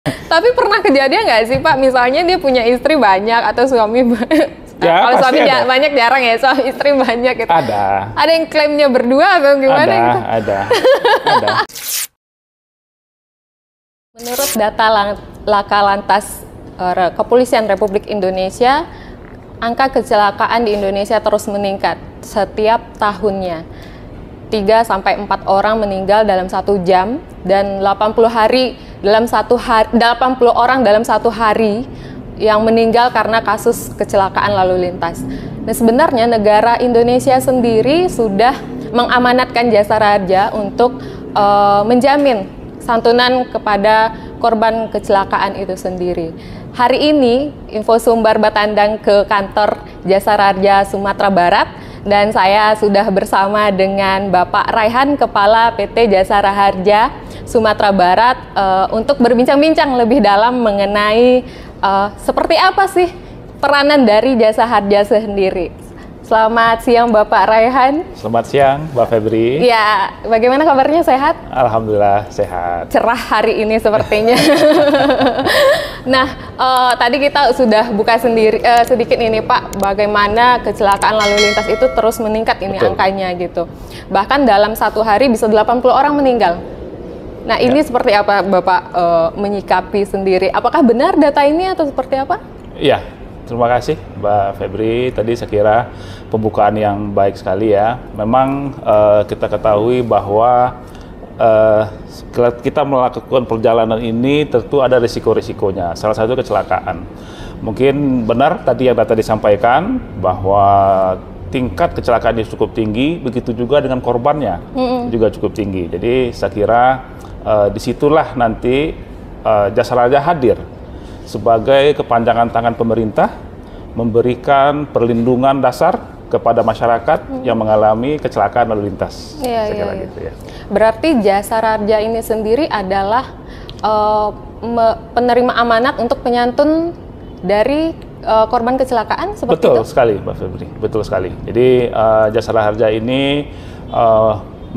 Tapi pernah kejadian nggak sih Pak, misalnya dia punya istri banyak atau suami Ya, kalau pasti suami ada. banyak jarang ya, suami istri banyak gitu. Ada. Ada yang klaimnya berdua atau gimana gitu? Ada. Menurut data Laka Lantas Kepolisian Republik Indonesia, angka kecelakaan di Indonesia terus meningkat setiap tahunnya. 3-4 orang meninggal dalam 1 jam dan 80 orang dalam satu hari yang meninggal karena kasus kecelakaan lalu lintas. Nah, sebenarnya negara Indonesia sendiri sudah mengamanatkan jasa raja untuk menjamin santunan kepada korban kecelakaan itu sendiri. Hari ini Info Sumbar Batandang ke kantor Jasa Raja Sumatera Barat dan saya sudah bersama dengan Bapak Raihan, Kepala PT Jasa Raharja Sumatera Barat untuk berbincang-bincang lebih dalam mengenai seperti apa sih peranan dari Jasa Harja sendiri. Selamat siang Bapak Raihan. Selamat siang Mbak Febri. Ya, bagaimana kabarnya, sehat? Alhamdulillah sehat. Cerah hari ini sepertinya. Nah, tadi kita sudah buka sendiri sedikit ini Pak, bagaimana kecelakaan lalu lintas itu terus meningkat ini. Betul. Angkanya gitu. Bahkan dalam 1 hari bisa 80 orang meninggal. Nah, ini seperti apa Bapak menyikapi sendiri? Apakah benar data ini atau seperti apa? Iya, terima kasih Mbak Febri. Tadi saya kira pembukaan yang baik sekali ya. Memang kita ketahui bahwa kita melakukan perjalanan ini tentu ada risiko-risikonya. Salah satu kecelakaan. Mungkin benar tadi yang data disampaikan bahwa tingkat kecelakaan ini cukup tinggi, begitu juga dengan korbannya juga cukup tinggi. Jadi saya kira disitulah nanti Jasa Raja hadir sebagai kepanjangan tangan pemerintah memberikan perlindungan dasar kepada masyarakat yang mengalami kecelakaan lalu lintas. Gitu ya. Berarti Jasa Raja ini sendiri adalah penerima amanat untuk penyantun dari korban kecelakaan seperti itu? Betul sekali, Mbak Febri. Betul sekali. Jadi Jasa Raja ini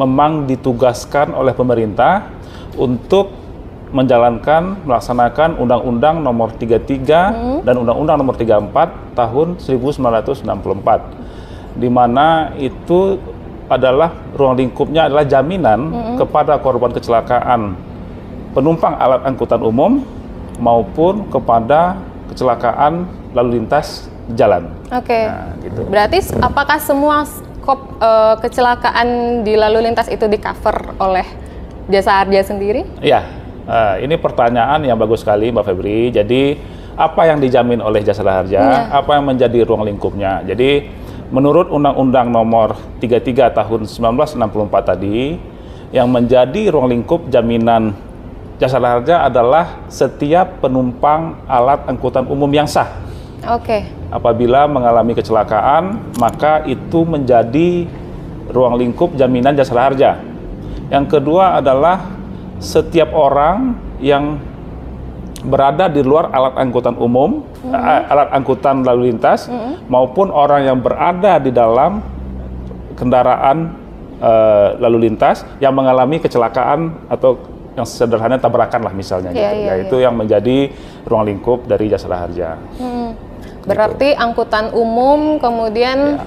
memang ditugaskan oleh pemerintah untuk melaksanakan Undang-Undang Nomor 33 dan Undang-Undang Nomor 34 tahun 1994, di mana itu adalah ruang lingkupnya adalah jaminan kepada korban kecelakaan penumpang alat angkutan umum maupun kepada kecelakaan lalu lintas jalan. Oke. Nah, gitu. Berarti apakah semua skop kecelakaan di lalu lintas itu di-cover oleh Jasa Harja sendiri? Iya. Ini pertanyaan yang bagus sekali Mbak Febri. Jadi apa yang dijamin oleh Jasa Raharja, apa yang menjadi ruang lingkupnya. Jadi menurut Undang-Undang Nomor 33 tahun 1964 tadi, yang menjadi ruang lingkup jaminan Jasa Raharja adalah setiap penumpang alat angkutan umum yang sah. Oke. Apabila mengalami kecelakaan, maka itu menjadi ruang lingkup jaminan Jasa Raharja. Yang kedua adalah setiap orang yang berada di luar alat angkutan umum, alat angkutan lalu lintas, maupun orang yang berada di dalam kendaraan lalu lintas yang mengalami kecelakaan atau yang sederhana tabrakan lah misalnya itu yang menjadi ruang lingkup dari Jasa Raharja. Berarti angkutan umum kemudian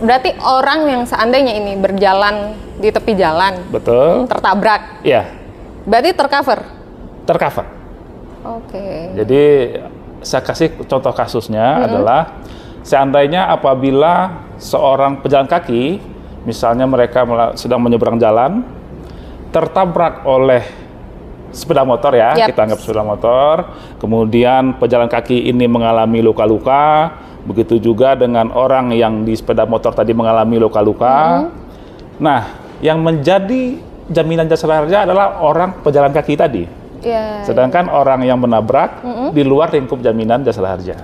berarti orang yang seandainya ini berjalan di tepi jalan, betul, tertabrak, berarti tercover. Oke. Jadi saya kasih contoh kasusnya adalah seandainya apabila seorang pejalan kaki, misalnya mereka sedang menyeberang jalan, tertabrak oleh sepeda motor kita anggap sepeda motor, kemudian pejalan kaki ini mengalami luka-luka, begitu juga dengan orang yang di sepeda motor tadi mengalami luka-luka. Nah, yang menjadi jaminan Jasa Raharja adalah orang pejalan kaki tadi. Sedangkan orang yang menabrak di luar lingkup jaminan Jasa Raharja.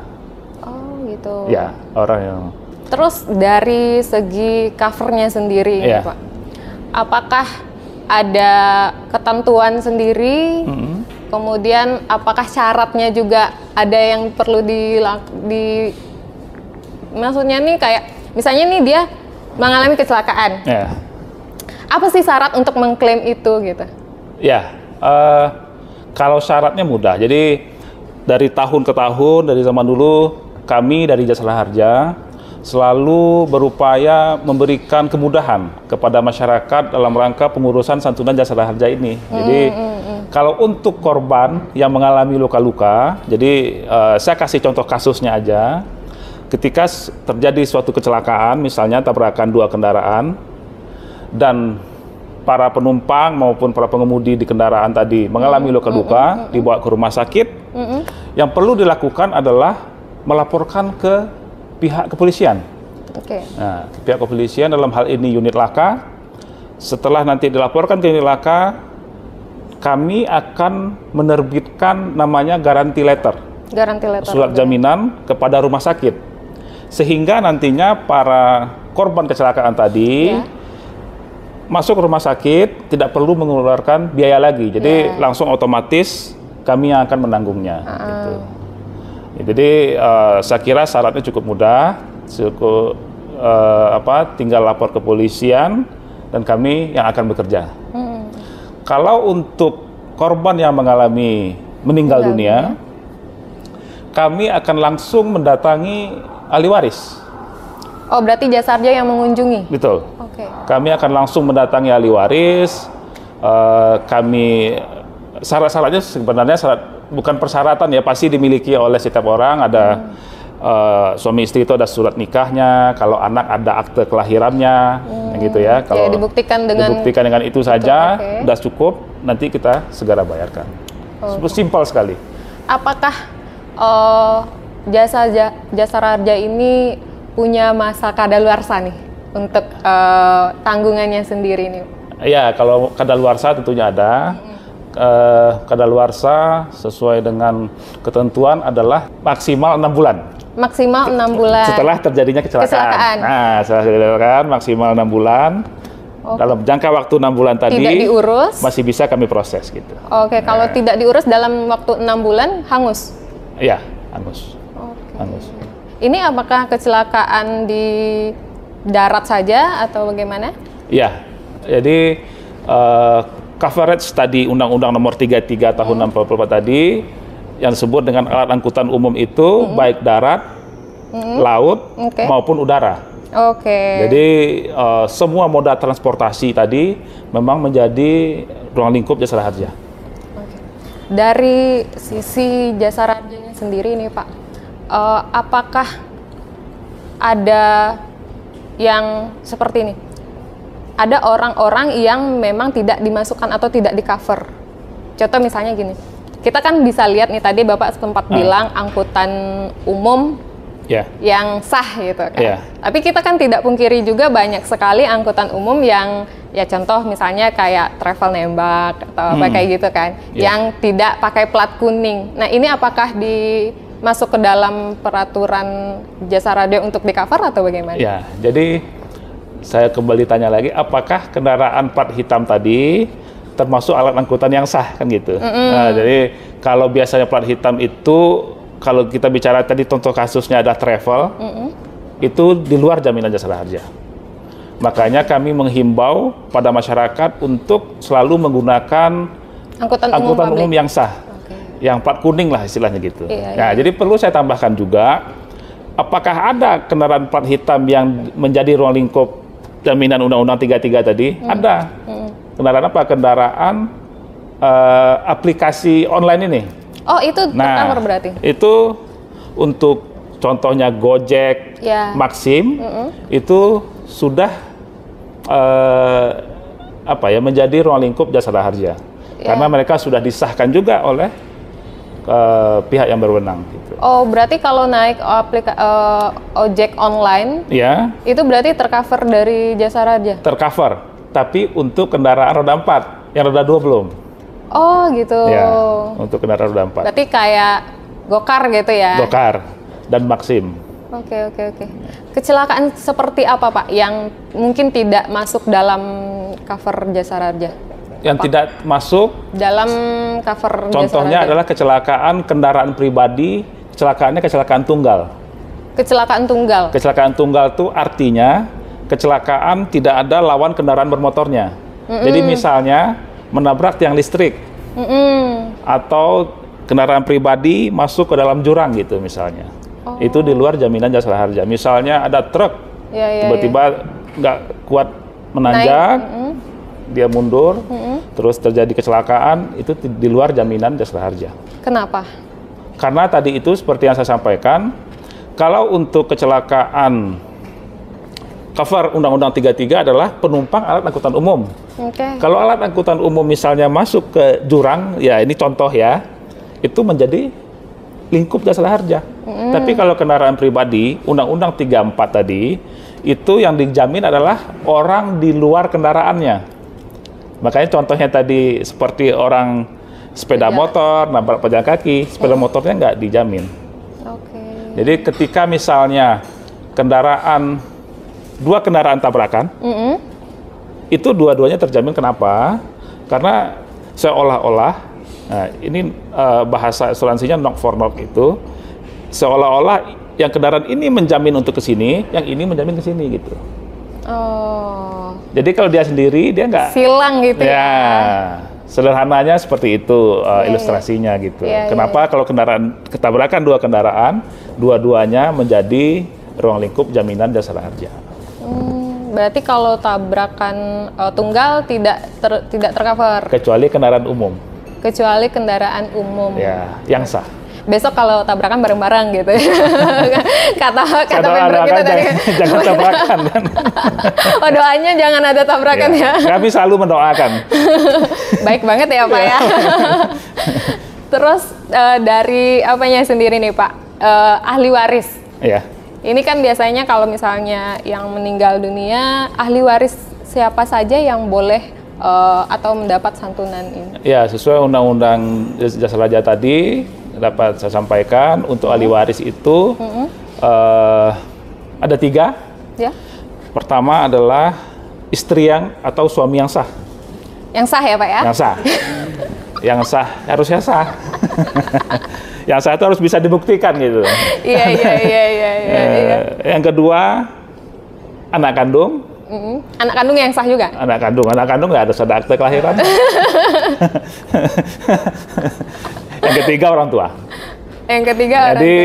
Oh, gitu. Ya, orang yang... Terus dari segi covernya sendiri, Pak, apakah ada ketentuan sendiri? Kemudian apakah syaratnya juga ada yang perlu maksudnya nih kayak misalnya nih dia mengalami kecelakaan. Apa sih syarat untuk mengklaim itu gitu? Kalau syaratnya mudah, jadi dari tahun ke tahun, dari zaman dulu, kami dari Jasara Harja selalu berupaya memberikan kemudahan kepada masyarakat dalam rangka pengurusan santunan Jasara Harja ini. Jadi kalau untuk korban yang mengalami luka-luka, jadi saya kasih contoh kasusnya aja. Ketika terjadi suatu kecelakaan, misalnya tabrakan dua kendaraan, dan para penumpang maupun para pengemudi di kendaraan tadi mengalami luka-luka, dibawa ke rumah sakit, yang perlu dilakukan adalah melaporkan ke pihak kepolisian. Nah, pihak kepolisian dalam hal ini unit laka. Setelah nanti dilaporkan ke unit laka, kami akan menerbitkan namanya garanti letter, surat jaminan kepada rumah sakit, sehingga nantinya para korban kecelakaan tadi masuk ke rumah sakit tidak perlu mengeluarkan biaya lagi. Jadi langsung otomatis kami yang akan menanggungnya. Gitu. Jadi saya kira syaratnya cukup mudah, tinggal lapor ke polisian dan kami yang akan bekerja. Kalau untuk korban yang meninggal dunia, kami akan langsung mendatangi ahli waris. Oh, berarti Jasa Harja yang mengunjungi? Betul. Kami akan langsung mendatangi ahli waris. Syarat-syaratnya sebenarnya bukan persyaratan ya, pasti dimiliki oleh setiap orang. Ada suami istri itu ada surat nikahnya, kalau anak ada akte kelahirannya, gitu ya. Kalau dibuktikan dengan itu saja, udah cukup. Nanti kita segera bayarkan. Simpel sekali. Apakah Jasara Harja ini punya masa kadaluarsa nih untuk tanggungannya sendiri nih? Ya, kalau kadaluarsa tentunya ada. Kadaluarsa sesuai dengan ketentuan adalah maksimal 6 bulan. Maksimal 6 bulan. Setelah terjadinya kecelakaan. Nah, setelah kecelakaan maksimal 6 bulan. Dalam jangka waktu 6 bulan tadi tidak diurus, masih bisa kami proses gitu. Kalau tidak diurus dalam waktu 6 bulan hangus? Iya, hangus. Hangus. Ini apakah kecelakaan di darat saja atau bagaimana? Iya. Jadi coverage tadi Undang-Undang Nomor 33 Tahun 64 tadi yang disebut dengan alat angkutan umum itu baik darat, laut maupun udara. Jadi semua moda transportasi tadi memang menjadi ruang lingkup Jasara Harja. Dari sisi Jasara Harjanya sendiri nih Pak, apakah ada yang seperti ini? Ada orang-orang yang memang tidak dimasukkan atau tidak di-cover. Contoh misalnya gini, kita kan bisa lihat nih tadi Bapak sempat bilang angkutan umum yang sah gitu kan. Tapi kita kan tidak pungkiri juga banyak sekali angkutan umum yang ya contoh misalnya kayak travel nembak atau apa kayak gitu kan, yang tidak pakai plat kuning. Nah ini apakah masuk ke dalam peraturan Jasara Harja untuk di-cover atau bagaimana? Ya, jadi saya kembali tanya lagi, apakah kendaraan plat hitam tadi termasuk alat angkutan yang sah kan gitu? Nah, jadi kalau biasanya plat hitam itu, kalau kita bicara tadi contoh kasusnya ada travel, itu di luar jaminan Jasara Harja. Makanya kami menghimbau pada masyarakat untuk selalu menggunakan angkutan umum yang sah, yang plat kuning lah istilahnya gitu. Jadi perlu saya tambahkan juga, apakah ada kendaraan plat hitam yang menjadi ruang lingkup jaminan Undang-Undang 33 tadi? Ada. Kendaraan apa? Kendaraan aplikasi online ini. Oh, itu tercover berarti? Itu untuk contohnya Gojek, Maxim, itu sudah menjadi ruang lingkup Jasara Harja. Karena mereka sudah disahkan juga oleh pihak yang berwenang. Gitu. Oh, berarti kalau naik ojek online, itu berarti tercover dari Jasara Harja? Tercover, tapi untuk kendaraan roda 4, yang roda 2 belum. Oh, gitu. Ya, untuk kendaraan roda 4. Berarti kayak Gokar gitu ya? Gokar dan Maxim. Oke. Kecelakaan seperti apa Pak yang mungkin tidak masuk dalam cover Jasara Harja? Yang tidak masuk dalam cover contohnya adalah kecelakaan kendaraan pribadi, kecelakaan tunggal. Kecelakaan tunggal itu artinya kecelakaan tidak ada lawan kendaraan bermotornya. Jadi misalnya menabrak tiang listrik, atau kendaraan pribadi masuk ke dalam jurang gitu misalnya. Itu di luar jaminan jasara harja. Misalnya ada truk tiba-tiba nggak kuat menanjak, dia mundur, terus terjadi kecelakaan, itu di luar jaminan jasara harja. Kenapa? Karena tadi itu seperti yang saya sampaikan, kalau untuk kecelakaan cover Undang-Undang 33 adalah penumpang alat angkutan umum. Kalau alat angkutan umum misalnya masuk ke jurang, ya ini contoh ya, itu menjadi lingkup jasara harja. Tapi kalau kendaraan pribadi, Undang-Undang 34 tadi, itu yang dijamin adalah orang di luar kendaraannya. Makanya contohnya tadi seperti orang sepeda motor, nabrak pejalan kaki, sepeda motornya nggak dijamin. Jadi ketika misalnya dua kendaraan tabrakan, itu dua-duanya terjamin. Kenapa? Karena seolah-olah, nah ini bahasa asuransinya knock for knock itu, seolah-olah yang kendaraan ini menjamin untuk ke sini, yang ini menjamin ke sini gitu. Jadi kalau dia sendiri, dia nggak silang gitu ya. Sederhananya seperti itu ilustrasinya gitu. Kenapa kalau ketabrakan dua kendaraan, dua-duanya menjadi ruang lingkup jaminan jasara harja. Berarti kalau tabrakan tunggal tidak tercover. Kecuali kendaraan umum. Kecuali kendaraan umum. Ya, yang sah. Besok kalau tabrakan bareng-bareng gitu. kata member kita tadi. Jangan tabrakan kan. Doanya jangan ada tabrakan ya. Kami selalu mendoakan. Baik banget ya Pak ya. Terus dari apanya sendiri nih Pak, ahli waris. Iya. Ini kan biasanya kalau misalnya yang meninggal dunia, ahli waris siapa saja yang boleh atau mendapat santunan ini? Ya, sesuai Undang-Undang Jasara Harja tadi dapat saya sampaikan, untuk ahli waris itu ada 3. Ya. Pertama adalah istri atau suami yang sah. Yang sah ya Pak ya? Yang sah. Yang sah, harusnya sah. Yang sah itu harus bisa dibuktikan gitu. Iya. Yang kedua, anak kandung. Anak kandung yang sah juga? Anak kandung nggak ada ada akte kelahiran. Yang ketiga, orang tua. Yang ketiga, jadi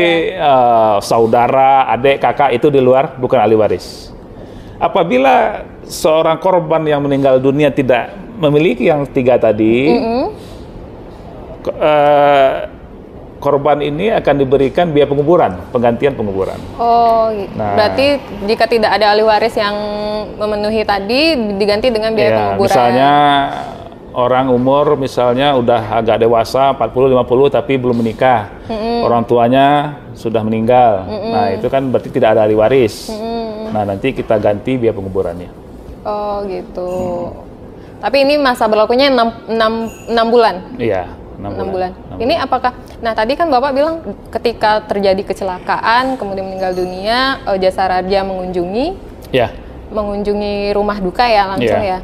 saudara, adik, kakak itu di luar, bukan ahli waris. Apabila seorang korban yang meninggal dunia tidak memiliki yang 3 tadi, korban ini akan diberikan biaya penguburan, penggantian penguburan. Berarti jika tidak ada ahli waris yang memenuhi tadi, diganti dengan biaya penguburan. Misalnya orang umur misalnya udah agak dewasa, 40-50 tapi belum menikah, orang tuanya sudah meninggal. Nah itu kan berarti tidak ada ahli waris. Nah nanti kita ganti biaya penguburannya. Gitu. Tapi ini masa berlakunya 6 bulan? Iya. 6 bulan. Ini apakah, nah tadi kan Bapak bilang ketika terjadi kecelakaan, kemudian meninggal dunia, Jasara Harja mengunjungi rumah duka ya langsung ya.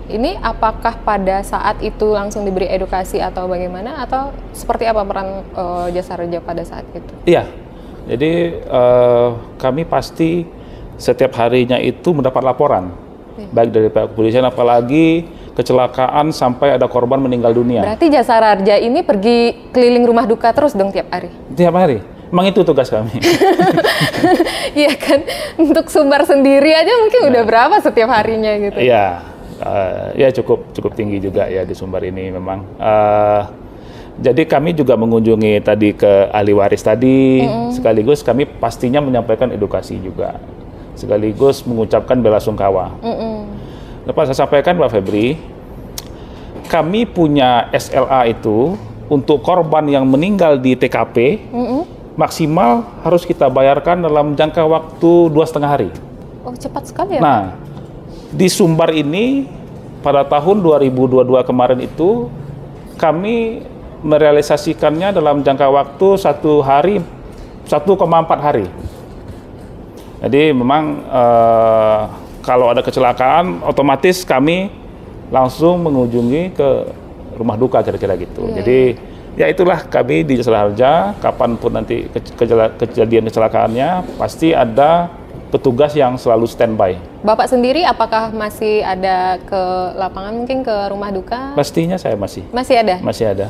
Ini apakah pada saat itu langsung diberi edukasi atau bagaimana, atau seperti apa peran Jasara Harja pada saat itu? Iya, jadi kami pasti setiap harinya itu mendapat laporan, baik dari pihak kepolisian, apalagi kecelakaan sampai ada korban meninggal dunia. Berarti Jasara Harja ini pergi keliling rumah duka terus dong tiap hari? Tiap hari. Emang itu tugas kami. Iya kan, untuk Sumbar sendiri aja mungkin udah berapa setiap harinya gitu? Iya, ya cukup tinggi juga ya di Sumbar ini memang. Jadi kami juga mengunjungi tadi ke ahli waris tadi, sekaligus kami pastinya menyampaikan edukasi juga, sekaligus mengucapkan bela sungkawa. Dapat saya sampaikan Pak Febri, kami punya SLA itu untuk korban yang meninggal di TKP, maksimal harus kita bayarkan dalam jangka waktu 2,5 hari. Cepat sekali ya? Nah, di Sumbar ini pada tahun 2022 kemarin itu kami merealisasikannya dalam jangka waktu 1 hari, 1,4 hari. Jadi memang kalau ada kecelakaan, otomatis kami langsung mengunjungi ke rumah duka kira-kira gitu. Jadi ya itulah kami di Jasara Harja, kapanpun nanti kejadian kecelakaannya, pasti ada petugas yang selalu standby. Bapak sendiri apakah masih ada ke lapangan, mungkin ke rumah duka? Pastinya saya masih. Masih ada? Masih ada.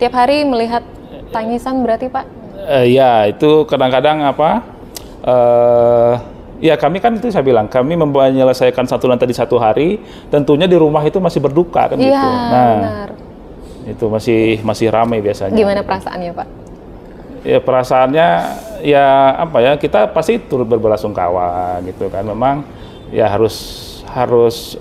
tiap hari melihat tangisan berarti Pak? Ya, itu kadang-kadang apa? Ya kami kan itu saya bilang, kami menyelesaikan satu lantai di satu hari, tentunya di rumah itu masih berduka kan gitu. Nah, benar. Itu masih ramai biasanya. Gimana perasaannya Pak? Ya perasaannya ya apa ya, kita pasti turut berbelasungkawa gitu kan. Memang ya harus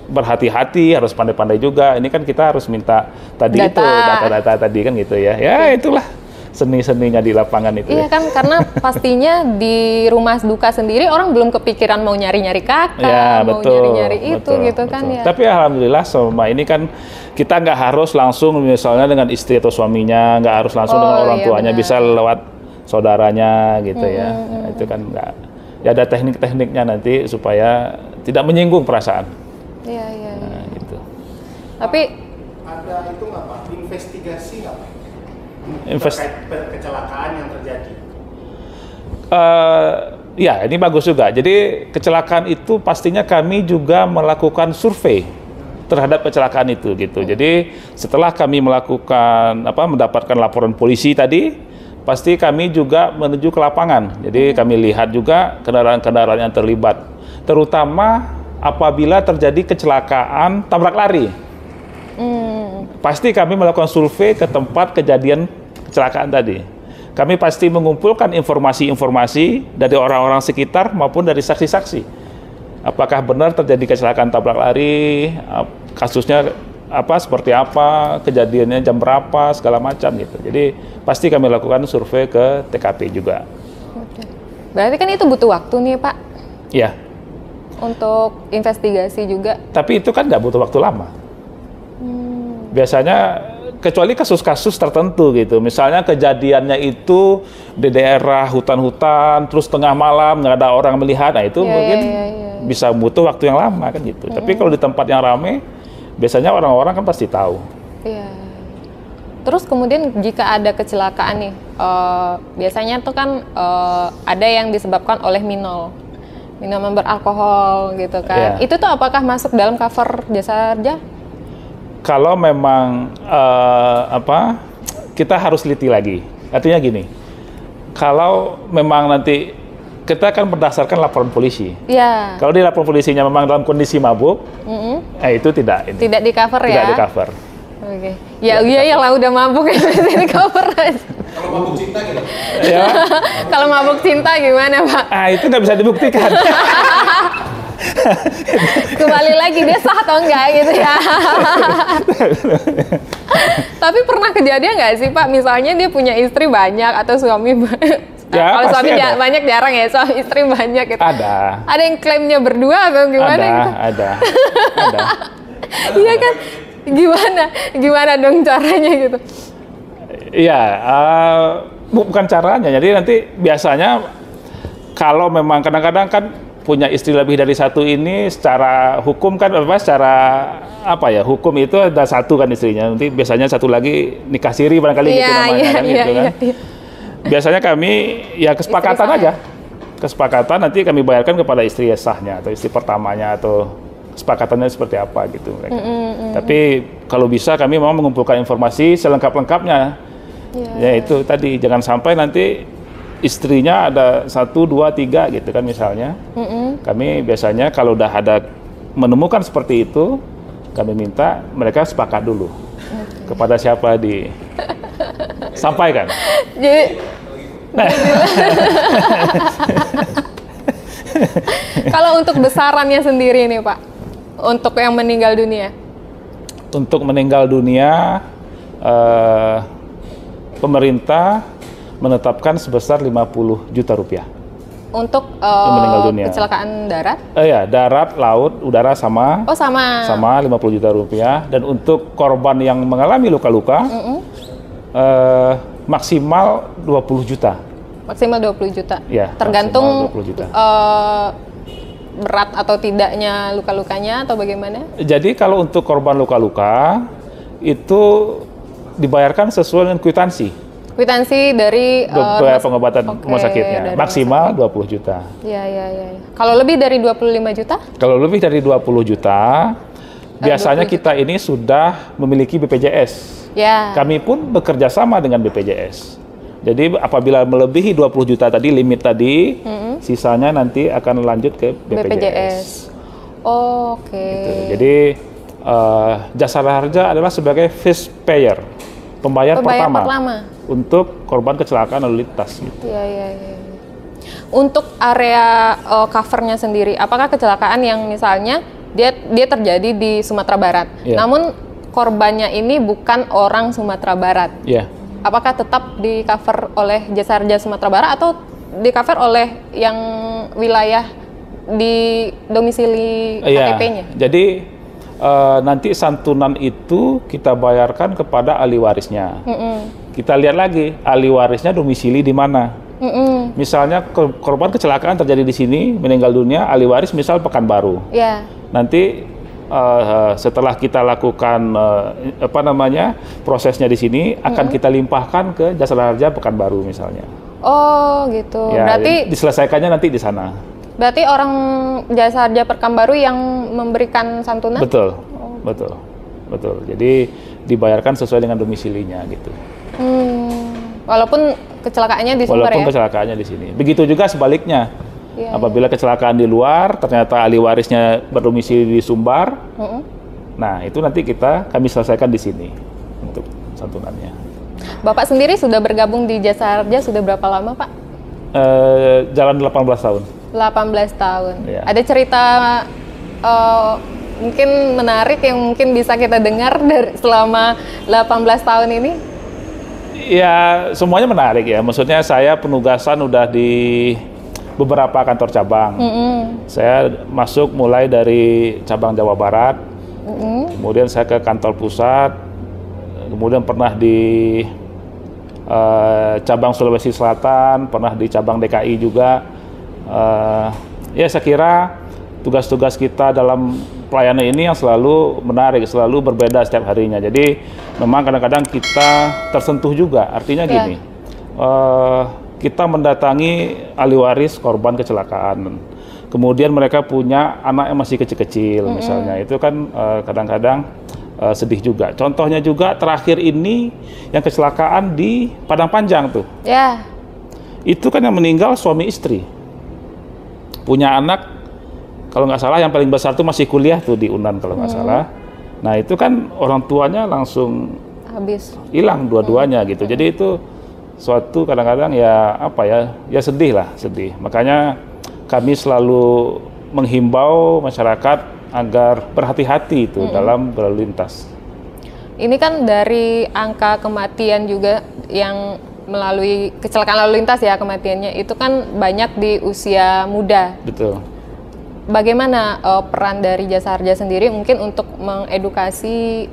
berhati-hati, harus pandai-pandai juga. Ini kan kita harus minta tadi data-data tadi kan gitu ya. Ya itulah seni-seninya di lapangan itu. Iya kan, karena pastinya di rumah duka sendiri orang belum kepikiran mau nyari-nyari kakak, ya, mau nyari-nyari itu gitu kan ya. Tapi alhamdulillah selama ini kan kita nggak harus langsung misalnya dengan istri atau suaminya, nggak harus langsung dengan orang tuanya, benar. bisa lewat saudaranya gitu ya. Nah, itu kan nggak, ya ada teknik-tekniknya nanti supaya tidak menyinggung perasaan. Iya. Nah, gitu. Tapi ada itu nggak Pak? Investigasi nggak Pak? Terkait kecelakaan yang terjadi. Ya, ini bagus juga. Jadi kecelakaan itu pastinya kami juga melakukan survei terhadap kecelakaan itu gitu. Jadi setelah kami mendapatkan laporan polisi tadi, pasti kami juga menuju ke lapangan. Jadi kami lihat juga kendaraan-kendaraan yang terlibat, terutama apabila terjadi kecelakaan tabrak lari. Pasti kami melakukan survei ke tempat kejadian kecelakaan tadi. Kami pasti mengumpulkan informasi-informasi dari orang-orang sekitar maupun dari saksi-saksi. Apakah benar terjadi kecelakaan tabrak lari, kasusnya seperti apa, kejadiannya jam berapa, segala macam gitu. Jadi pasti kami lakukan survei ke TKP juga. Oke. Berarti kan itu butuh waktu nih Pak? Ya. Untuk investigasi juga? Tapi itu kan nggak butuh waktu lama. Biasanya kecuali kasus-kasus tertentu gitu, misalnya kejadiannya itu di daerah hutan-hutan, terus tengah malam nggak ada orang melihat, nah itu mungkin bisa butuh waktu yang lama kan gitu. Tapi kalau di tempat yang ramai, biasanya orang-orang kan pasti tahu. Iya. Terus kemudian jika ada kecelakaan nih, biasanya tuh kan ada yang disebabkan oleh minuman beralkohol gitu kan. Itu tuh apakah masuk dalam cover jasa harja? Kalau memang kita harus teliti lagi. Artinya gini, kalau memang nanti kita akan berdasarkan laporan polisi. Iya. Kalau di laporan polisinya memang dalam kondisi mabuk, itu tidak di cover ya. Tidak di cover. Oke. Ya iya lah udah mabuk ya di cover. Kalau mabuk cinta gitu. Ya. Kalau mabuk cinta gimana Pak? Itu nggak bisa dibuktikan. Kembali lagi dia sah atau enggak gitu ya. Tapi pernah kejadian nggak sih Pak, misalnya dia punya istri banyak atau suami kalau suami banyak jarang ya, suami istri banyak gitu. Ada yang klaimnya berdua atau gimana gitu? Ada. Iya kan, gimana dong caranya gitu? Iya, bukan caranya. Jadi nanti biasanya kalau memang kadang-kadang kan punya istri lebih dari satu ini, secara hukum kan hukum itu ada satu kan istrinya, nanti biasanya satu lagi nikah siri barangkali gitu namanya kan gitu kan. Biasanya kami ya kesepakatan aja, kesepakatan nanti kami bayarkan kepada istri sahnya atau istri pertamanya atau kesepakatannya seperti apa gitu mereka. Tapi kalau bisa kami mau mengumpulkan informasi selengkap-lengkapnya. Ya itu tadi, jangan sampai nanti istrinya ada 1, 2, 3 gitu kan misalnya. Kami biasanya kalau udah ada menemukan seperti itu, kami minta mereka sepakat dulu kepada siapa disampaikan. Jadi, kalau untuk besarannya sendiri nih Pak, untuk yang meninggal dunia? Untuk meninggal dunia, pemerintah menetapkan sebesar 50 juta rupiah. Untuk meninggal dunia. Kecelakaan darat? Ya, darat, laut, udara sama. Oh sama. Sama 50 juta rupiah. Dan untuk korban yang mengalami luka-luka, maksimal 20 juta. Maksimal 20 juta? Ya, tergantung 20 juta. Berat atau tidaknya luka-lukanya atau bagaimana? Jadi kalau untuk korban luka-luka, itu dibayarkan sesuai dengan kwitansi. Kwitansi dari pengobatan rumah sakitnya, maksimal 20 juta. Iya. Kalau lebih dari 25 juta? Kalau lebih dari 20 juta, biasanya kita ini sudah memiliki BPJS. Ya. Kami pun bekerja sama dengan BPJS. Jadi apabila melebihi 20 juta tadi, limit tadi, sisanya nanti akan lanjut ke BPJS. Oke. Gitu. Jadi Jasara Harja adalah sebagai first payer, pembayar pertama untuk korban kecelakaan lalu lintas. Gitu. Iya. Untuk area covernya sendiri, apakah kecelakaan yang misalnya dia terjadi di Sumatera Barat, namun korbannya ini bukan orang Sumatera Barat? Apakah tetap di cover oleh Jasa Harja Sumatera Barat atau di cover oleh yang wilayah di domisili KTP-nya? Jadi nanti santunan itu kita bayarkan kepada ahli warisnya. Kita lihat lagi ahli warisnya domisili di mana. Misalnya korban kecelakaan terjadi di sini, meninggal dunia, ahli waris misal Pekanbaru. Nanti setelah kita lakukan prosesnya di sini, akan kita limpahkan ke Jasara Harja Pekanbaru misalnya. Oh gitu. Ya, berarti diselesaikannya nanti di sana. Berarti orang Jasa Harja Pekanbaru yang memberikan santunan? Betul. Jadi dibayarkan sesuai dengan domisilinya gitu. Walaupun kecelakaannya di Sumber Walaupun kecelakaannya di sini. Begitu juga sebaliknya. Apabila kecelakaan di luar, ternyata ahli warisnya berdomisili di Sumbar, nah itu nanti kami selesaikan di sini untuk santunannya. Bapak sendiri sudah bergabung di Jasa Harja sudah berapa lama, Pak? Jalan 18 tahun. 18 tahun. Ada cerita mungkin menarik yang mungkin bisa kita dengar dari selama 18 tahun ini? Ya, semuanya menarik ya. Maksudnya saya penugasan udah di beberapa kantor cabang. Saya masuk mulai dari cabang Jawa Barat, kemudian saya ke kantor pusat, kemudian pernah di cabang Sulawesi Selatan, pernah di cabang DKI juga. Ya saya kira tugas-tugas kita dalam pelayanan ini yang selalu menarik, selalu berbeda setiap harinya. Jadi memang kadang-kadang kita tersentuh juga. Artinya gini, kita mendatangi ahli waris korban kecelakaan. Kemudian mereka punya anak yang masih kecil-kecil misalnya. Itu kan kadang-kadang sedih juga. Contohnya juga terakhir ini yang kecelakaan di Padang Panjang tuh. Itu kan yang meninggal suami istri. Punya anak, kalau nggak salah yang paling besar tuh masih kuliah tuh di UNAN kalau nggak salah. Nah itu kan orang tuanya langsung habis, hilang dua-duanya gitu. Jadi itu suatu kadang-kadang ya sedih lah, sedih. Makanya kami selalu menghimbau masyarakat agar berhati-hati itu dalam berlalu lintas. Ini kan dari angka kematian juga yang melalui kecelakaan lalu lintas ya, kematiannya itu kan banyak di usia muda. Betul. Bagaimana peran dari Jasa Harja sendiri mungkin untuk mengedukasi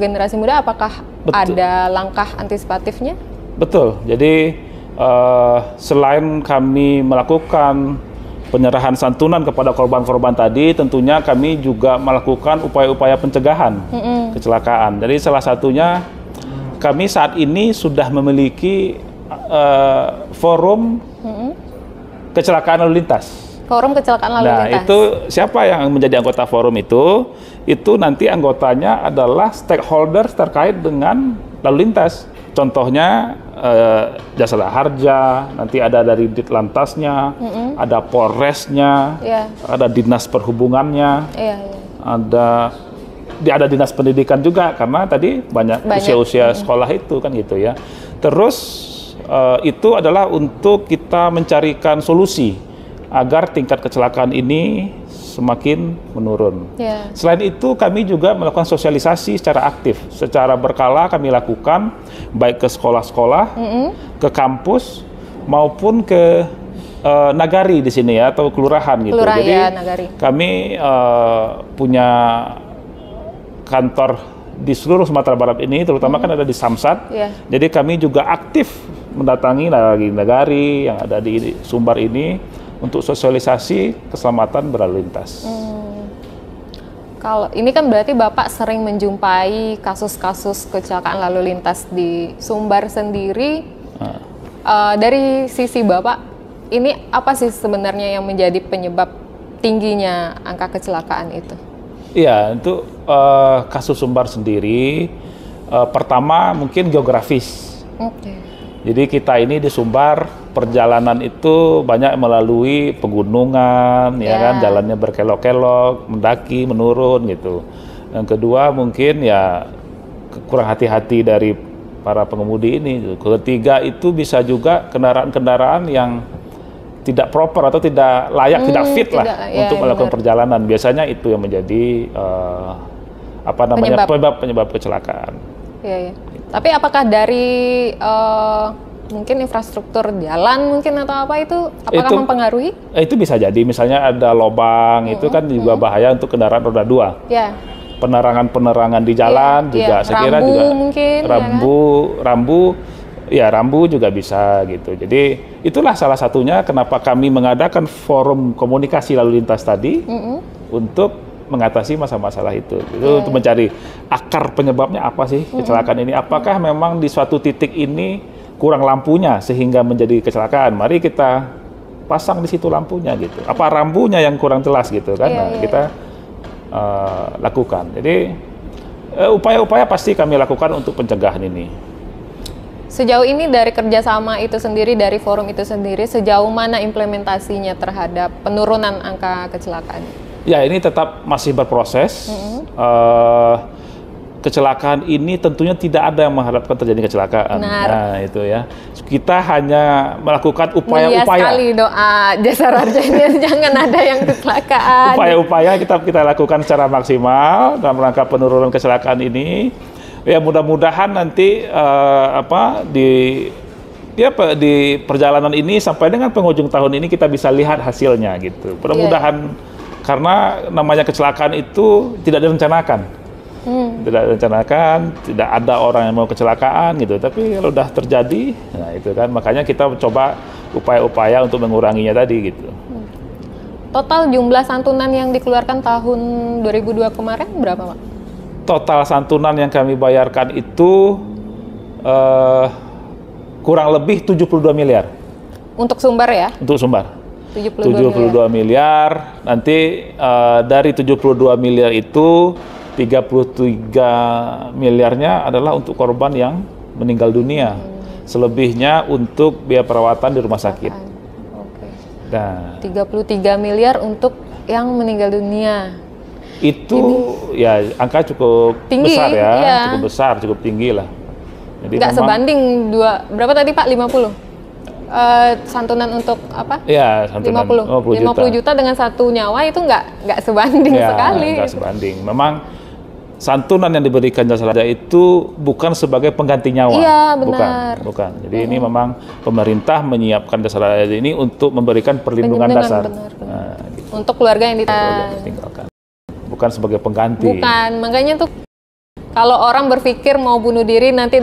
generasi muda? Apakah ada langkah antisipatifnya? Betul. Jadi selain kami melakukan penyerahan santunan kepada korban-korban tadi, tentunya kami juga melakukan upaya-upaya pencegahan kecelakaan. Jadi salah satunya kami saat ini sudah memiliki forum kecelakaan lalu lintas. Forum kecelakaan lalu lintas. Nah, itu siapa yang menjadi anggota forum itu? Itu nanti anggotanya adalah stakeholders terkait dengan lalu lintas. Contohnya Jasara Harja, nanti ada dari Ditlantasnya, ada Polresnya, ada Dinas Perhubungannya, ada Dinas Pendidikan juga, karena tadi banyak usia-usia sekolah itu kan gitu ya. Terus itu adalah untuk kita mencarikan solusi agar tingkat kecelakaan ini semakin menurun. Selain itu kami juga melakukan sosialisasi secara aktif, secara berkala kami lakukan baik ke sekolah-sekolah, ke kampus maupun ke nagari di sini ya, atau kelurahan gitu. Jadi kami punya kantor di seluruh Sumatera Barat ini, terutama kan ada di Samsat. Jadi kami juga aktif mendatangi nagari yang ada di Sumbar ini untuk sosialisasi keselamatan berlalu lintas. Kalau ini kan berarti Bapak sering menjumpai kasus-kasus kecelakaan lalu lintas di Sumbar sendiri. Dari sisi Bapak, ini apa sih sebenarnya yang menjadi penyebab tingginya angka kecelakaan itu? Iya, untuk kasus Sumbar sendiri Pertama mungkin geografis. Oke. Jadi kita ini di Sumbar perjalanan itu banyak melalui pegunungan, ya kan, jalannya berkelok-kelok, mendaki, menurun gitu. Yang kedua mungkin ya kurang hati-hati dari para pengemudi ini. Ketiga itu bisa juga kendaraan-kendaraan yang tidak proper atau tidak layak, tidak fit lah untuk melakukan perjalanan. Biasanya itu yang menjadi penyebab kecelakaan. Iya, iya. Tapi apakah dari mungkin infrastruktur jalan mungkin atau apa itu mempengaruhi? Itu bisa jadi, misalnya ada lobang, itu kan juga bahaya untuk kendaraan roda 2. Ya. Penerangan di jalan juga saya kira juga mungkin, rambu juga bisa gitu. Jadi itulah salah satunya kenapa kami mengadakan forum komunikasi lalu lintas tadi untuk mengatasi masalah-masalah itu. Itu untuk mencari akar penyebabnya apa sih kecelakaan ini. Apakah memang di suatu titik ini kurang lampunya sehingga menjadi kecelakaan? Mari kita pasang di situ lampunya gitu. Apa rambunya yang kurang jelas gitu kan? Kita lakukan. Jadi upaya-upaya pasti kami lakukan untuk pencegahan ini. Sejauh ini dari kerjasama itu sendiri, dari forum itu sendiri, sejauh mana implementasinya terhadap penurunan angka kecelakaan? Ya, ini tetap masih berproses. Kecelakaan ini tentunya tidak ada yang mengharapkan terjadi kecelakaan. Nah, itu ya. Kita hanya melakukan upaya-upaya. Mulia sekali doa Jasara Harja ini, jangan ada yang kecelakaan. Upaya-upaya kita lakukan secara maksimal dalam rangka penurunan kecelakaan ini. Ya, mudah-mudahan nanti di perjalanan ini sampai dengan penghujung tahun ini kita bisa lihat hasilnya gitu. Mudah-mudahan karena namanya kecelakaan itu tidak direncanakan. Tidak direncanakan, tidak ada orang yang mau kecelakaan gitu. Tapi kalau udah terjadi, nah itu kan makanya kita coba upaya-upaya untuk menguranginya tadi gitu. Total jumlah santunan yang dikeluarkan tahun 2002 kemarin berapa, Pak? Total santunan yang kami bayarkan itu kurang lebih 72 miliar. Untuk Sumbar ya? Untuk Sumbar. 72 miliar. Nanti dari 72 miliar itu 33 miliarnya adalah untuk korban yang meninggal dunia. Selebihnya untuk biaya perawatan di rumah sakit. Oke. Nah, 33 miliar untuk yang meninggal dunia. Itu ya angka cukup tinggi, besar ya, cukup besar, cukup tinggi lah. Jadi nggak sebanding berapa tadi Pak? 50? Santunan untuk apa? Iya, santunan 50 juta dengan satu nyawa itu nggak sebanding sekali. Nggak sebanding. Memang santunan yang diberikan Jasara Harja itu bukan sebagai pengganti nyawa. Iya, benar. Bukan. Jadi ini memang pemerintah menyiapkan Jasara Harja ini untuk memberikan perlindungan dasar. Benar. Nah, gitu. Untuk keluarga yang ditinggalkan. Bukan sebagai pengganti. Bukan, makanya tuh kalau orang berpikir mau bunuh diri nanti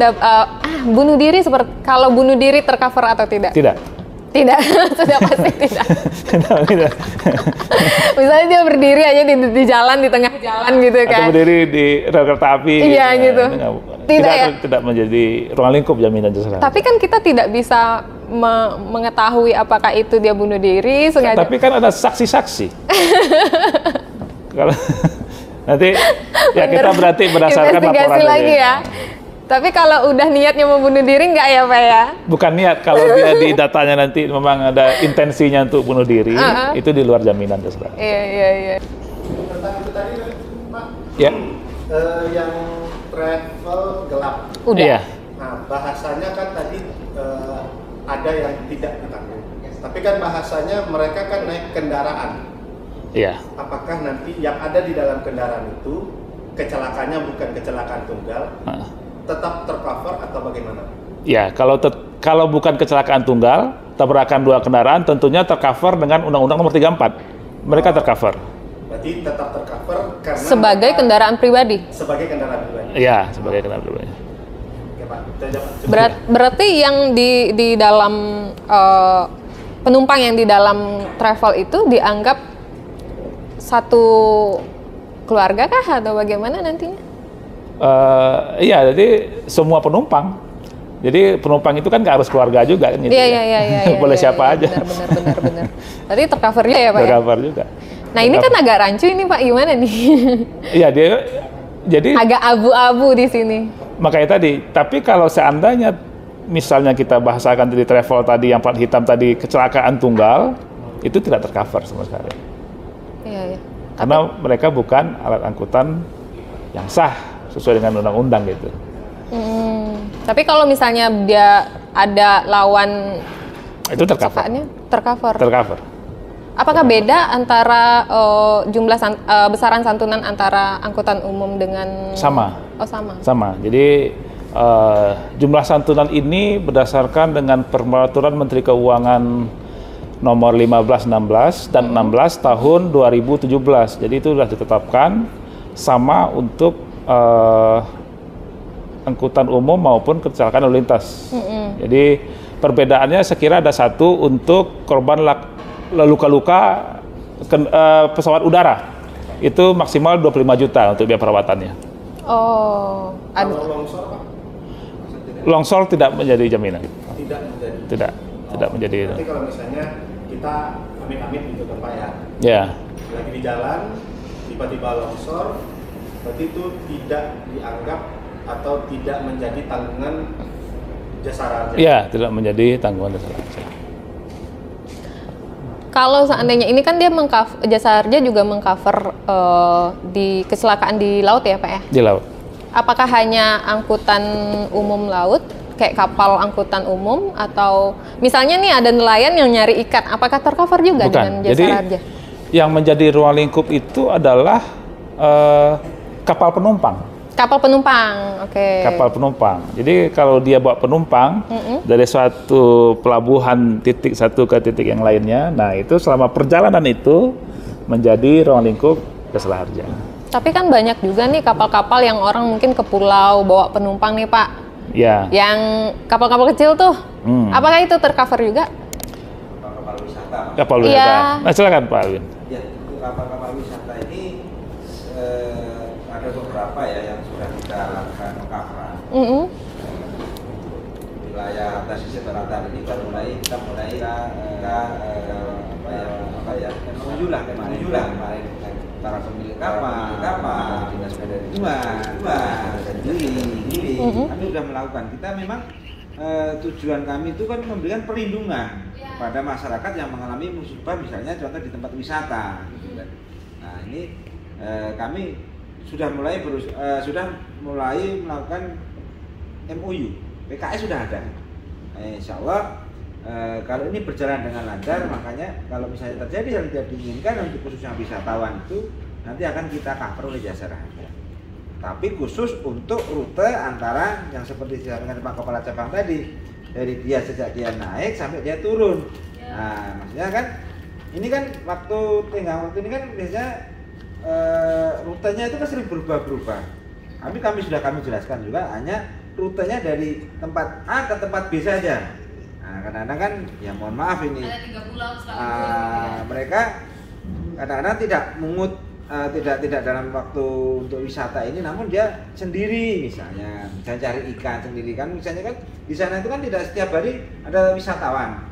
bunuh diri seperti kalau bunuh diri tercover atau tidak? Tidak, sudah pasti tidak. Tidak. Misalnya dia berdiri aja di jalan, di tengah jalan gitu kan. Atau berdiri di rel kereta api. Iya gitu. Tidak menjadi ruang lingkup jaminan Jasara Harja. Tapi kan kita tidak bisa mengetahui apakah itu dia bunuh diri sengaja. Tapi kan ada saksi-saksi. Kalau nanti ya kita berarti berdasarkan laporan lagi ya. Tapi kalau udah niatnya mau bunuh diri nggak ya Pak ya? Bukan niat, kalau dia di datanya nanti memang ada intensinya untuk bunuh diri, itu di luar jaminan Jasara Harja. Iya. Tentang itu tadi Pak, ya. Yang travel gelap. Udah. Iya. Nah, bahasanya kan tadi ada yang tidak ditanggung. Tapi kan bahasanya mereka kan naik kendaraan. Iya. Apakah nanti yang ada di dalam kendaraan itu kecelakaannya bukan kecelakaan tunggal, tetap tercover atau bagaimana? Ya, kalau bukan kecelakaan tunggal, tabrakan dua kendaraan tentunya tercover dengan Undang-Undang Nomor 34. Mereka tercover. Berarti tetap tercover karena sebagai kendaraan pribadi. Sebagai kendaraan pribadi. Iya, sebagai kendaraan pribadi. Oke, Pak. Berarti yang di dalam penumpang yang di dalam travel itu dianggap satu keluarga kah atau bagaimana nantinya? Iya, jadi semua penumpang. Jadi penumpang itu kan nggak harus keluarga juga kan gitu. Iya. Boleh siapa aja. Benar. Tadi tercover juga ya Pak? Tercover juga. Nah ini kan agak rancu ini Pak, gimana nih? Iya, dia jadi agak abu-abu di sini. Makanya tadi, tapi kalau seandainya misalnya kita bahasakan di travel tadi yang plat hitam tadi kecelakaan tunggal, itu tidak tercover sama sekali. Iya, iya. Karena mereka bukan alat angkutan yang sah sesuai dengan undang-undang gitu. Tapi kalau misalnya dia ada lawan Itu tercover. kecelakaannya, tercover. Tercover. Apakah beda antara besaran santunan antara angkutan umum dengan Sama. Oh, sama. Sama. Jadi jumlah santunan ini berdasarkan dengan Peraturan Menteri Keuangan nomor 1516 dan 16 tahun 2017. Jadi itu sudah ditetapkan sama untuk angkutan umum maupun kecelakaan lalu lintas. Jadi perbedaannya sekira ada satu untuk korban luka-luka pesawat udara. Itu maksimal 25 juta untuk biaya perawatannya. Oh, Kalau longsor, Pak? Longsor tidak menjadi jaminan. Tidak menjadi. Tidak menjadi. Tapi kalau misalnya kita amit-amit gitu kan Pak ya, Ya. lagi di jalan, tiba-tiba longsor, berarti itu tidak dianggap atau tidak menjadi tanggungan jasa raja. Ya, tidak menjadi tanggungan jasa raja. kalau seandainya ini kan dia jasa harja juga mengcover di kecelakaan di laut ya Pak ya? Di laut. Apakah hanya angkutan umum laut, kayak kapal angkutan umum, atau misalnya nih ada nelayan yang nyari ikan, apakah tercover juga Bukan. dengan jasa Jadi, harja? yang menjadi ruang lingkup itu adalah kapal penumpang. Kapal penumpang, oke. Kapal penumpang. Jadi kalau dia bawa penumpang dari suatu pelabuhan titik satu ke titik yang lainnya, nah itu selama perjalanan itu menjadi ruang lingkup jasa harja. Tapi kan banyak juga nih kapal-kapal yang orang mungkin ke pulau bawa penumpang nih Pak. Ya. Yang kapal-kapal kecil tuh, apakah itu tercover juga? Kapal wisata. Kapal wisata. Iya. Nah silakan Pak Alwin. Ya, untuk kapal-kapal wisata ini ada beberapa ya yang sudah kita lakukan pengcoveran. Wilayah Tasisi Selatan ini kan kita mulai menuju lah kemarin para pemilik kapal, dinas dan Juli, kami sudah melakukan. Kita memang tujuan kami itu kan memberikan perlindungan pada masyarakat yang mengalami musibah, misalnya contoh di tempat wisata, gitu kan. Nah ini kami sudah mulai melakukan MOU, PKS sudah ada. Insya Allah kalau ini berjalan dengan lancar, makanya kalau misalnya terjadi yang tidak diinginkan untuk khususnya wisatawan itu nanti akan kita cover oleh jasa harja. Tapi khusus untuk rute antara yang seperti disampaikan Pak Kepala Cabang tadi, dari dia sejak dia naik sampai dia turun. Nah, maksudnya kan ini kan waktu ini kan biasanya rutenya itu kan sering berubah-berubah. Kami sudah jelaskan juga, hanya rutenya dari tempat A ke tempat B saja. Nah, kadang-kadang kan ya mohon maaf ini mereka kadang-kadang tidak mengut tidak dalam waktu untuk wisata ini, namun dia sendiri misalnya cari ikan sendiri kan, misalnya kan di sana itu kan tidak setiap hari ada wisatawan.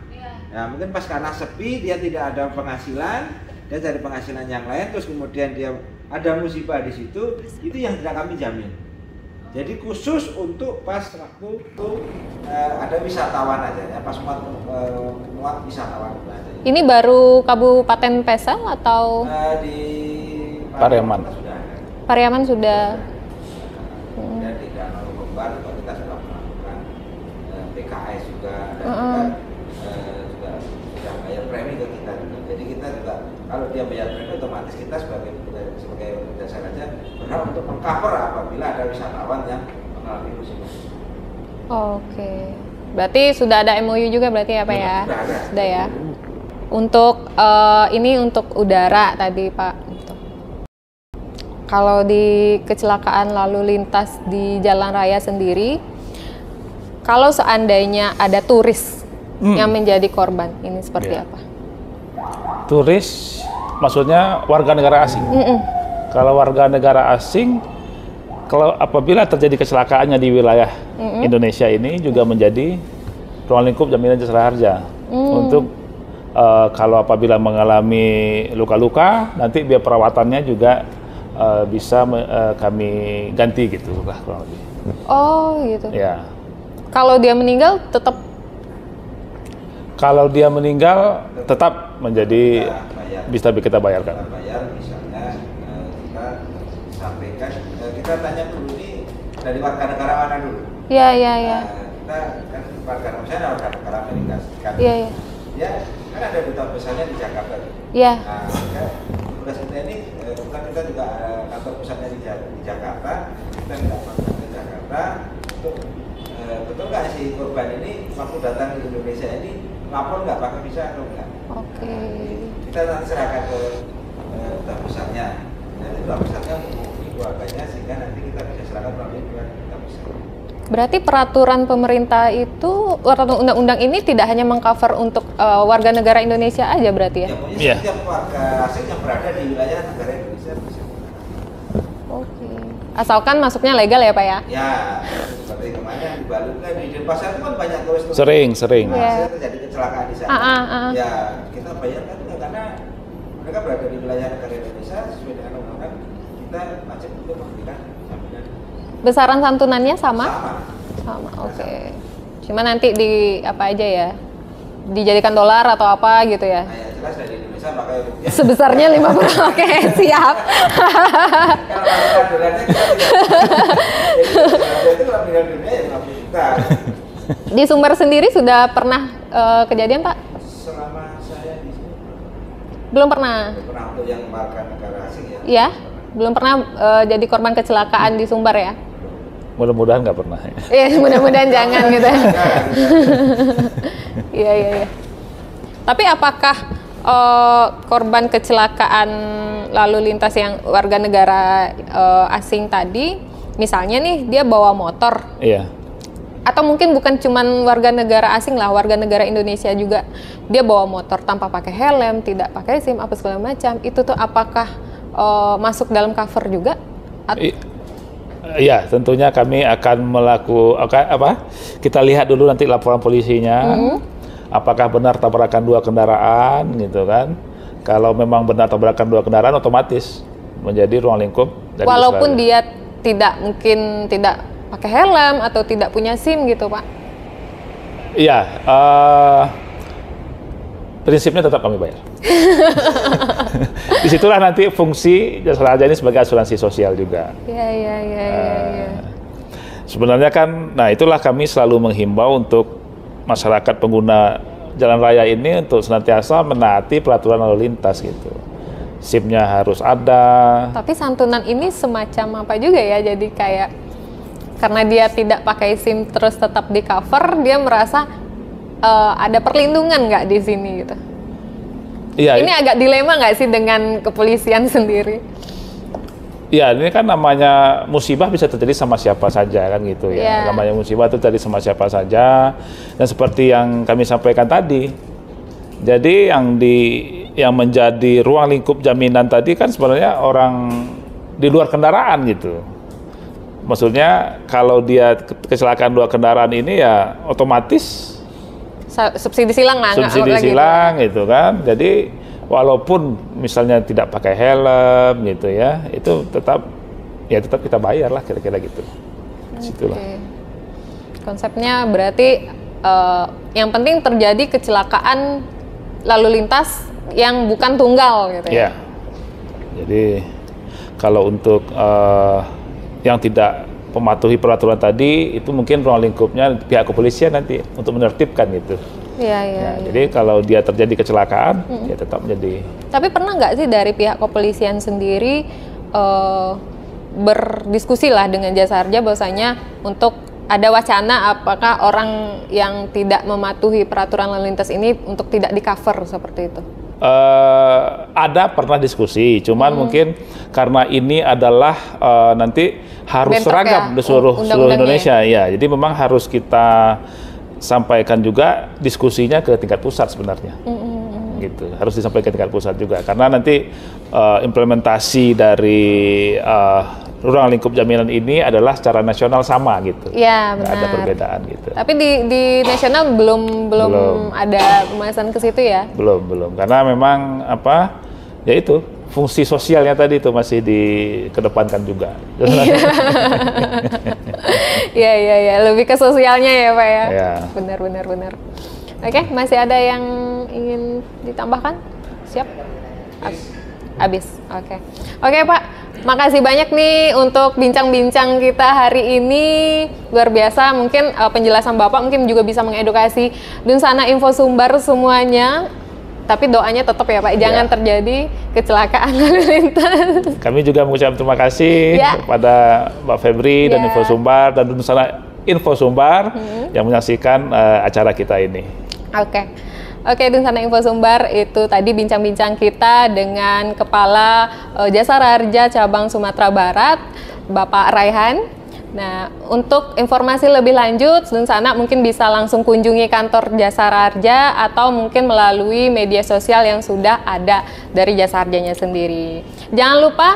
Ya mungkin pas karena sepi dia tidak ada penghasilan, dia cari penghasilan yang lain, terus kemudian dia ada musibah di situ, itu yang tidak kami jamin. Jadi khusus untuk pas waktu itu ada wisatawan aja ya, pas muat wisatawan aja. Ini baru Kabupaten Pesel atau di Pariaman. Pariaman sudah. Dan di Danau Kembar kita sudah melakukan PKS juga, dan juga sudah bayar premi ke kita juga. Jadi kita juga kalau dia bayar premi, otomatis kita sebagai jasa raja berhak untuk mengcover apabila ada wisatawan yang mengalami musibah. Oke. Berarti sudah ada MOU juga berarti ya Pak ya? Sudah ada. Sudah ya. Untuk ini untuk udara tadi Pak. Kalau di kecelakaan lalu lintas di jalan raya sendiri, kalau seandainya ada turis yang menjadi korban, ini seperti apa? Turis maksudnya warga negara asing. Kalau warga negara asing, kalau apabila terjadi kecelakaannya di wilayah Indonesia ini juga menjadi ruang lingkup jaminan jasa harja untuk kalau apabila mengalami luka-luka, nanti biaya perawatannya juga bisa kami ganti gitu lah kurang lebih. Oh gitu. Ya. Kalau dia meninggal tetap Kalau dia meninggal tetap menjadi bisa kita bayarkan. Kita bayar misalnya kita sampaikan kita tanya dulu ini dari warga negara mana dulu. Iya. Kita kan warga misalnya warga negara Amerika Serikat. Iya. Ya kan ada duta besarnya di Jakarta. Iya. Nah, tugas kita ini bukan kita juga kantor pusatnya di Jakarta, kita tidak makan ke Jakarta untuk betul nggak si korban ini waktu datang ke Indonesia ini lapor nggak pakai visa atau enggak? Oke. Kita nanti serahkan ke duta besarnya. Nanti duta besarnya menghubungi keluarganya sehingga nanti kita bisa serahkan melalui duta besar. Berarti peraturan pemerintah itu, peraturan undang-undang ini tidak hanya mengcover untuk warga negara Indonesia aja berarti ya? Ya pokoknya Iya. setiap warga asing yang berada di wilayah negara Indonesia bisa. Oke. Asalkan masuknya legal ya Pak ya? Ya, seperti kemarin di Bali kan di Denpasar itu kan banyak turis. Sering. Nah, Iya. saya terjadi kecelakaan di sana. Ya, kita bayarkan juga karena mereka berada di wilayah negara Indonesia sesuai dengan undang-undang kita wajib untuk memberikan jaminan Besaran santunannya sama? sama. Oke. Cuma nanti di apa aja ya? Dijadikan dolar atau apa gitu ya? Nah, ya jelas dari Indonesia pakai rupiah. Sebesarnya 50. Oke, siap. Kalau pakai dolarnya kita tidak. Jadi itu kalau meninggal dunia ya 50 juta. Di Sumber sendiri sudah pernah kejadian Pak? Selama saya di sini Belum pernah. pernah untuk yang warga negara asing ya. Iya? Belum pernah jadi korban kecelakaan di Sumber ya? Mudah-mudahan nggak pernah. Iya, mudah-mudahan jangan gitu. Iya. Tapi apakah korban kecelakaan lalu lintas yang warga negara asing tadi, misalnya nih dia bawa motor, Iya. atau mungkin bukan cuman warga negara asing lah, warga negara Indonesia juga, dia bawa motor tanpa pakai helm, tidak pakai SIM, apa segala macam, itu tuh apakah masuk dalam cover juga? Iya, tentunya kami akan kita lihat dulu nanti laporan polisinya, apakah benar tabrakan dua kendaraan, gitu kan? Kalau memang benar tabrakan dua kendaraan, otomatis menjadi ruang lingkup. Dari Walaupun Israel. dia tidak pakai helm atau tidak punya SIM gitu, Pak? Iya, prinsipnya tetap kami bayar. Disitulah nanti fungsi jasa raja ini sebagai asuransi sosial juga. Iya. Sebenarnya kan, nah itulah kami selalu menghimbau untuk masyarakat pengguna jalan raya ini untuk senantiasa menaati peraturan lalu lintas gitu. SIM-nya harus ada. Tapi santunan ini semacam apa juga ya? Jadi kayak karena dia tidak pakai SIM terus tetap di cover, dia merasa ada perlindungan nggak di sini gitu. Iya. Ini agak dilema nggak sih dengan kepolisian sendiri? Ya, ini kan namanya musibah bisa terjadi sama siapa saja kan gitu ya. Yeah. Namanya musibah itu terjadi sama siapa saja. Dan seperti yang kami sampaikan tadi, jadi yang menjadi ruang lingkup jaminan tadi kan sebenarnya orang di luar kendaraan gitu. Maksudnya kalau dia kecelakaan dua kendaraan ini ya otomatis Subsidi silang lah. subsidi silang gitu kan. Jadi walaupun misalnya tidak pakai helm gitu ya, itu tetap kita bayar lah kira-kira gitu. Situlah. Oke. Konsepnya berarti yang penting terjadi kecelakaan lalu lintas yang bukan tunggal gitu ya. Ya. Jadi kalau untuk yang tidak mematuhi peraturan tadi, itu mungkin ruang lingkupnya pihak kepolisian nanti untuk menertibkan gitu. Iya. Jadi kalau dia terjadi kecelakaan, ya tetap menjadi. Tapi pernah nggak sih dari pihak kepolisian sendiri berdiskusi lah dengan jasa harja bahwasanya untuk ada wacana apakah orang yang tidak mematuhi peraturan lalu lintas ini untuk tidak di cover seperti itu? Ada pernah diskusi, cuman mungkin karena ini adalah nanti harus Bentrok seragam ya, di seluruh undang-undangnya Indonesia ya. Jadi memang harus kita sampaikan juga diskusinya ke tingkat pusat sebenarnya. Gitu. Harus disampaikan ke tingkat pusat juga karena nanti implementasi dari ruang lingkup jaminan ini adalah secara nasional sama gitu. Iya, Nggak benar. ada perbedaan gitu. Tapi di nasional belum ada pembahasan ke situ ya? Belum. Karena memang ya itu fungsi sosialnya tadi itu masih dikedepankan juga. Iya, lebih ke sosialnya ya Pak ya. Ya. Benar. Oke, masih ada yang ingin ditambahkan? Siap? Habis. Oke Pak, makasih banyak nih untuk bincang-bincang kita hari ini. Luar biasa, mungkin penjelasan Bapak mungkin juga bisa mengedukasi Dunsana Info Sumbar semuanya. Tapi doanya tetap ya Pak, jangan terjadi kecelakaan lalu lintas. Kami juga mengucapkan terima kasih kepada Mbak Febri dan Info Sumbar dan Dunsana Info Sumbar yang menyaksikan acara kita ini. Oke, Dunsana Info Sumbar, itu tadi bincang-bincang kita dengan Kepala Jasara Harja Cabang Sumatera Barat, Bapak Raihan. Nah, untuk informasi lebih lanjut, Dunsana mungkin bisa langsung kunjungi kantor Jasara Harja atau mungkin melalui media sosial yang sudah ada dari Jasara Harjanya sendiri. Jangan lupa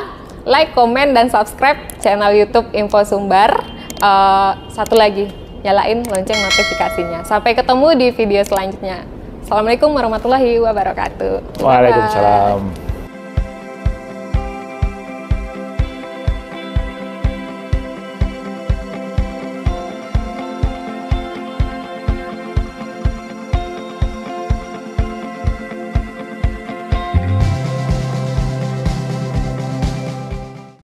like, komen, dan subscribe channel YouTube Info Sumbar. Satu lagi, nyalain lonceng notifikasinya. Sampai ketemu di video selanjutnya. Assalamualaikum warahmatullahi wabarakatuh. Waalaikumsalam.